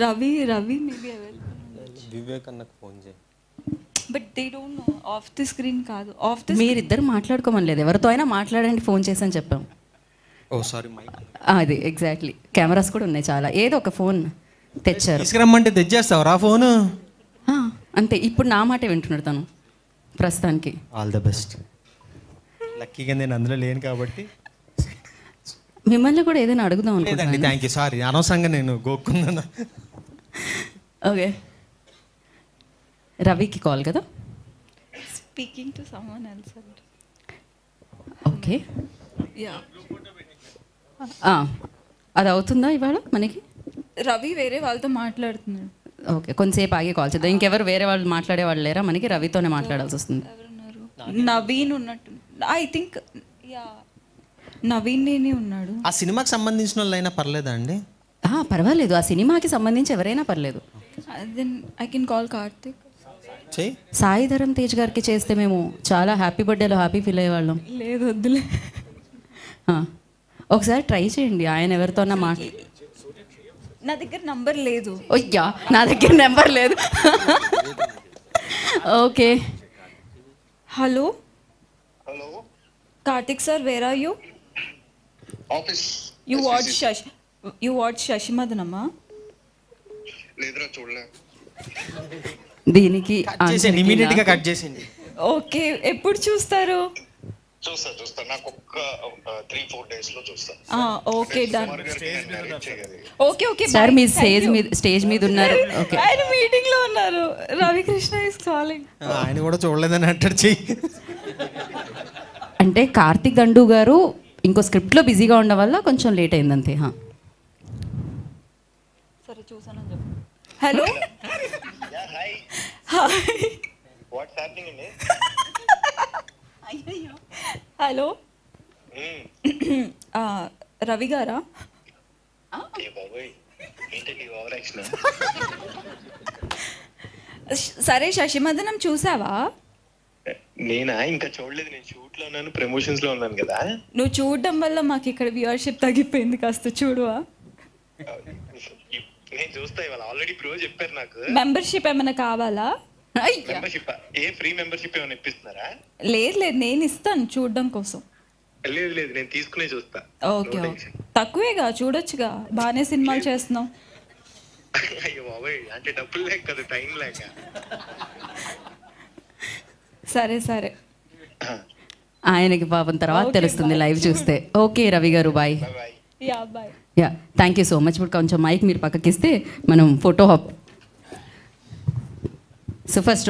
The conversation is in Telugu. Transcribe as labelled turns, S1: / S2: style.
S1: Ravi maybe available.
S2: వివేక్ అన్నకు ఫోన్ చేయి.
S1: But they don't know, of the screen కాదు, ఆఫ్ ది
S3: మీరిద్దరు మాట్లాడుకోమని లేదు, ఎవరితో అయినా మాట్లాడండి ఫోన్ చేసి అని చెప్పాం.
S2: ఓ సారీ మైక్.
S3: అది ఎగ్జాక్ట్లీ, కెమెరాస్ కూడా ఉన్నాయి చాలా. ఏదో ఒక ఫోన్ తెచ్చారు,
S2: తీసుకురమ్మంటే తెచ్చేస్తావు రా ఫోను.
S3: అంతే. ఇప్పుడు నా మాటే వింటున్నాడు తను ప్రస్తుతానికి.
S2: All the best. లక్కీగా నేను అందులో లేను కాబట్టి.
S3: మిమ్మల్ని కూడా ఏదైనా అడుగుదాం
S2: లేదండి,
S3: అనుకుంటున్నాను.
S2: థ్యాంక్ యూ, సారీ అనవసరంగా నేను గోక్కున్నాను.
S3: ఓకే, రవికి కాల్ కదా.
S1: Speaking to someone else.
S3: Okay,
S1: yeah,
S3: అది అవుతుందా ఇవాళ మనకి?
S1: రవి వేరే వాళ్ళతో మాట్లాడుతున్నాడు.
S3: ఓకే, కొంతసేపు ఆగి కాల్ చేద్దాం. ఇంకెవరు వేరే వాళ్ళు మాట్లాడే వాళ్ళు లేరా మనకి? రవితోనే మాట్లాడాల్సి వస్తుంది.
S1: ఎవరున్నారు? నవీన్ ఉన్నట్టు, ఐ థింక్. యా, నవీన్ నేనే ఉన్నాడు.
S2: ఆ సినిమాకి సంబంధించిన వాళ్ళు అయినా పర్లేదా అండి?
S3: పర్వాలేదు, ఆ సినిమాకి సంబంధించి ఎవరైనా పర్లేదు.
S1: Then I can call Karthik.
S2: చెయ్యి.
S3: సాయి ధరమ్ తేజ్ గారికి చేస్తే మేము చాలా హ్యాపీ బర్త్డేలో హ్యాపీ ఫీల్ అయ్యేవాళ్ళం.
S1: లేదు, వద్దులే.
S3: ఒకసారి ట్రై చేయండి, ఆయన ఎవరితోన్నా
S1: నా దగ్గర నంబర్ లేదు.
S3: అయ్యా, నా దగ్గర నెంబర్ లేదు. Okay,
S1: hello
S4: hello
S1: Karthik sir, where are you?
S4: Office.
S1: You watch శశిమదనమ్మా?
S4: లేదురా, చూడలే.
S3: దీనికి
S2: కట్ చేసేయండి, ఇమీడియట్ గా కట్ చేసేయండి.
S1: ఓకే, ఎప్పుడు చూస్తారు?
S4: చూస్తా నాకు ఒక్క 3-4 days లో చూస్తా.
S1: Okay, done. Okay okay
S3: sir, మీ స్టేజ్ మీద ఉన్నారు. ఓకే,
S1: ఆయన మీటింగ్ లో ఉన్నారు. Ravikrishna is calling.
S2: ఆయన కూడా చూడలేదని అంటాడు. చెయ్యి.
S3: అంటే కార్తిక్ దండు గారు ఇంకో స్క్రిప్ట్లో బిజీగా ఉండడం వల్ల కొంచెం లేట్ అయింది అంతే.
S1: సరే, చూసానని చెప్పు. Hello,
S4: hi,
S1: hi.
S4: What's happening అండి?
S1: హలో, రవి గారా?
S4: ఏ బాబోయ్, ఏంటండి ఓవర్ యాక్షన్?
S1: సరే, శశిమదనం చూసావా?
S4: నేనా? ఇంకా చూడలేదు, నేను షూట్ లో ఉన్నాను, ప్రమోషన్స్ లో ఉన్నాను కదా.
S1: నువ్వు చూడడం వల్ల మాకు ఇక్కడ వ్యూవర్షిప్ తగ్గిపోయింది, కాస్త చూడువా?
S4: నేను చూస్తా, ఇవాళ ఆల్రెడీ ప్రో చెప్పారు నాకు.
S1: మెంబర్షిప్ ఏమైనా కావాలా?
S4: మెంబర్షిప్ ఏ ఫ్రీ మెంబర్షిప్ ఏమైనా ఇప్పిస్తున్నారా?
S1: లేదు, నేను ఇస్తాను చూడడం కోసం.
S4: లేదు, నేను తీసుకునే చూస్తా.
S1: ఓకే, తక్కువేగా, చూడొచ్చుగా, బాగానే సినిమాలు చేస్తున్నావు.
S4: అయ్యో బాబోయ్, అంటే డబ్బులు లేక కదా, టైం లేక.
S3: సరే, ఆయనకి పాపం తర్వాత తెలుస్తుంది లైవ్ చూస్తే. ఓకే రవి గారు, bye. Yeah, thank you so much. ఇప్పుడు కొంచెం మైక్ మీరు పక్కకిస్తే మనం ఫోటో హాప్. So first